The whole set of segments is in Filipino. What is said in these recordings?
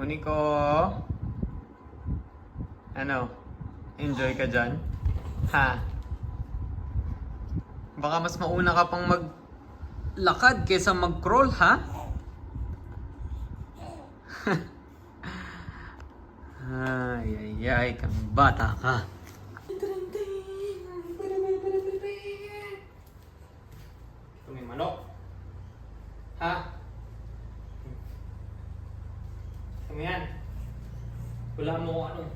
Uniko. Ano? Enjoy ka dyan? Ha? Baka mas mauna ka pang maglakad kaysa mag-crawl, ha? Ay, kang bata ka. Ito may manok. Ha? Ito yan. Wala mo kung anong...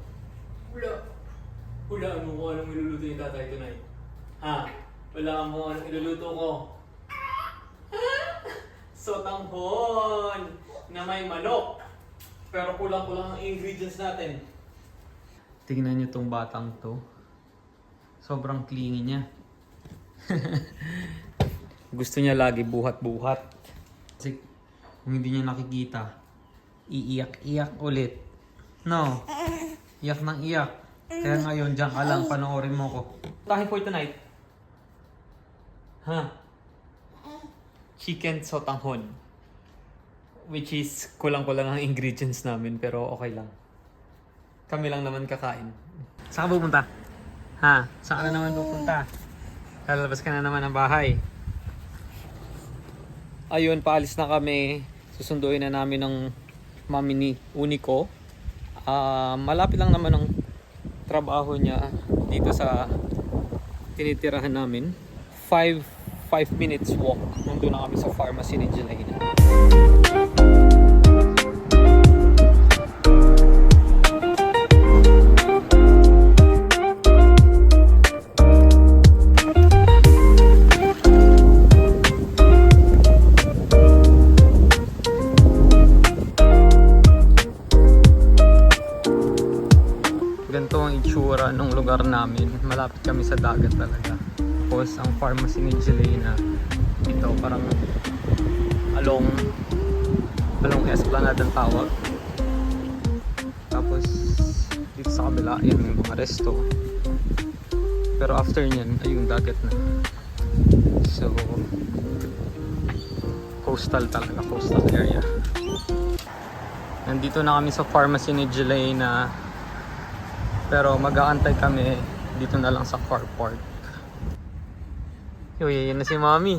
Wala mo kung anong iluluto yung tatay tonight. Ha? Wala mo anong iluluto ko. Sotanghon na may manok. Pero kulang-kulang ang ingredients natin. Tingnan niyo tong batang to. Sobrang clingy niya. Gusto niya lagi buhat-buhat. Kasi kung hindi niya nakikita, iiyak-iyak ulit. No? Iyak ng iyak. Kaya ngayon, dyan ka lang, panoorin mo ko. Tahin for tonight. Ha? Chicken sotanghon. Which is kulang-kulang ang ingredients namin, pero okay lang. Kami lang naman kakain. Saan ka pupunta? Ha? Saan ka na naman pupunta? Lalabas ka na naman ng bahay. Ayun, paalis na kami. Susunduin na namin ng mami ni Uniko. Malapit lang naman ang trabaho niya dito sa tinitirahan namin. 5 minutes walk. Nandun na kami sa pharmacy ni Jelena. Ganito ang itsura ng lugar namin. Malapit kami sa dagat talaga. Tapos ang pharmacy ni Jelena, ito parang along Esplanade ang tawag. Tapos dito sa kabila, yan yung mga resto. Pero after nyan, ay yung dagat na. So, coastal talaga, coastal area. Nandito na kami sa pharmacy ni Jelena. Pero mag-aantay kami dito na lang sa car park. Uy, ayun na si Mami.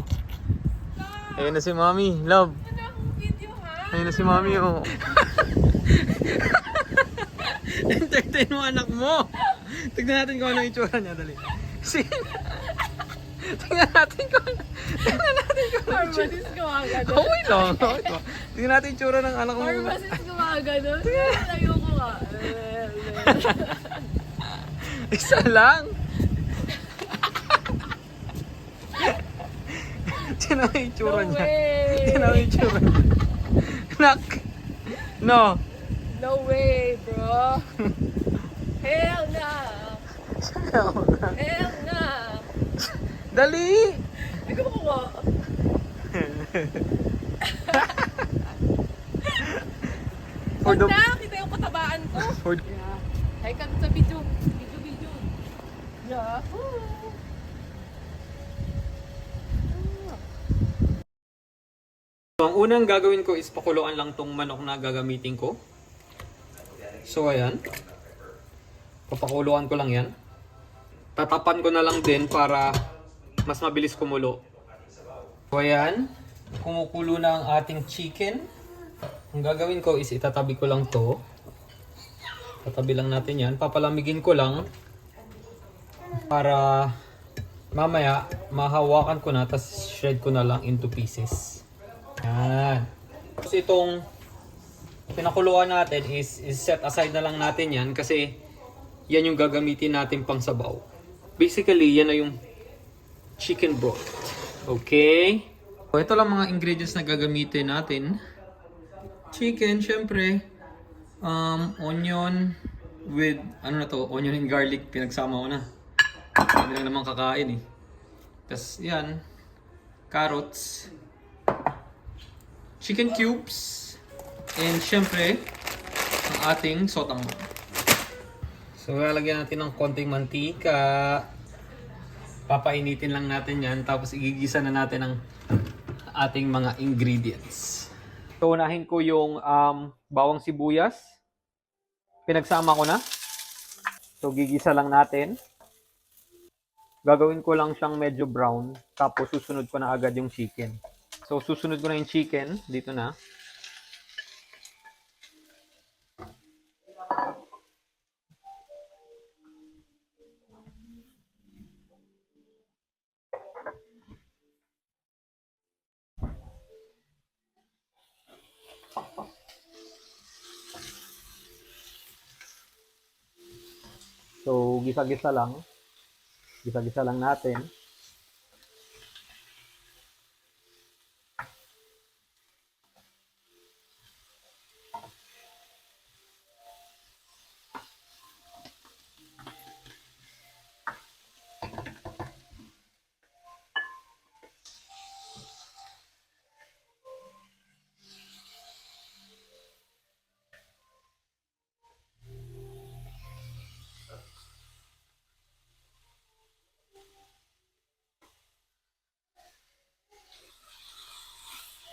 Ayun na si Mami, love. Ayun na si Mami, oh. Entertain mo anak mo. Tignan natin kung ano yung itsura niya, dali. Tignan natin kung ano Pharmacist gumagano. okay lang. Tignan natin yung itsura ng anak mo. Pharmacist gumagano. Ayoko nga. Isa lang. Tignan mo yung itsura No niya. way. Tignan mo yung itsura niya. Nak. No. No way, bro. Hell na. Hell na. Dali. Ikaw ko nga. For Huwag the... na, kita yung katabaan ko. For... Yeah. Hay ka sa video. Video. Yeah. So, ang unang gagawin ko is pakuluan lang tong manok na gagamitin ko. So, ayan. Papakuluan ko lang yan. Tatapan ko na lang din para mas mabilis kumulo. So, ayan. Kumukulo na ang ating chicken. Ang gagawin ko is itatabi ko lang to. Tatabi lang natin yan. Papalamigin ko lang para mamaya mahawakan ko na tapos shred ko na lang into pieces. Yan. Tapos itong pinakuluan natin is set aside na lang natin yan kasi yan yung gagamitin natin pang sabaw. Basically, yan na yung chicken broth. Okay? So, ito lang mga ingredients na gagamitin natin. Chicken, syempre. Onion with, ano na to, onion and garlic. Pinagsama ko na. Hindi lang naman kakain eh. Tapos yan. Carrots. Chicken cubes. And syempre, ang ating sotanghon. So, lalagyan natin ng konting mantika. Papainitin lang natin yan. Tapos, igigisa na natin ang ating mga ingredients. So, unahin ko yung bawang sibuyas. Pinagsama ko na. So, gigisa lang natin. Gagawin ko lang siyang medyo brown. Tapos, susunod ko na agad yung chicken. So, susunod ko na yung chicken. Dito na. So, gisa-gisa lang. Gisa-gisa lang natin.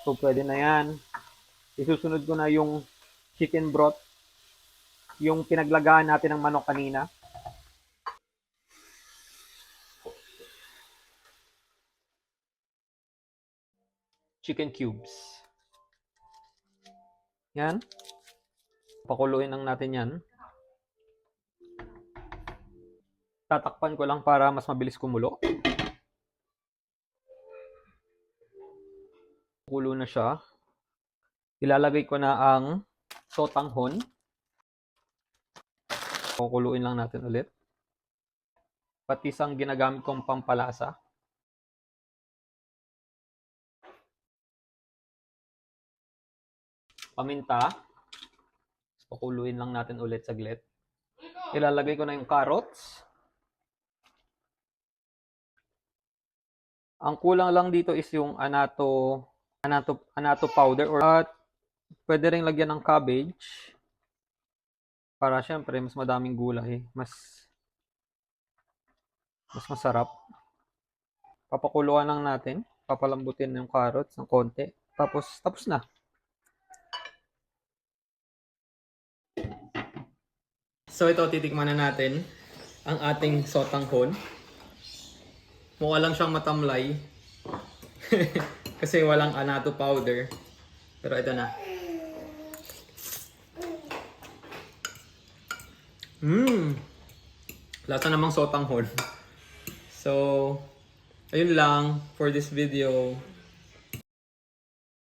So, pwede na yan. Isusunod ko na yung chicken broth. Yung pinaglagaan natin ng manok kanina. Chicken cubes. Yan. Pakuluin lang natin yan. Tatakpan ko lang para mas mabilis kumulo. Kulo na siya. Ilalagay ko na ang sotanghon. Kukuluin lang natin ulit. Pati isang ginagamit kong pampalasa. Paminta. Pakuluin lang natin ulit saglit. Ilalagay ko na yung carrots. Ang kulang lang dito is yung anato powder or pwede ring lagyan ng cabbage para syempre mas madaming gulay, mas masarap. Papakuluan lang natin, papalambutin yung carrots ng konti. Tapos na. So ito, titikman na natin ang ating sotanghon. Mukha lang siyang matamlay. Kasi walang anato powder. Pero ito na. Lasa namang sotanghon. So, ayun lang for this video.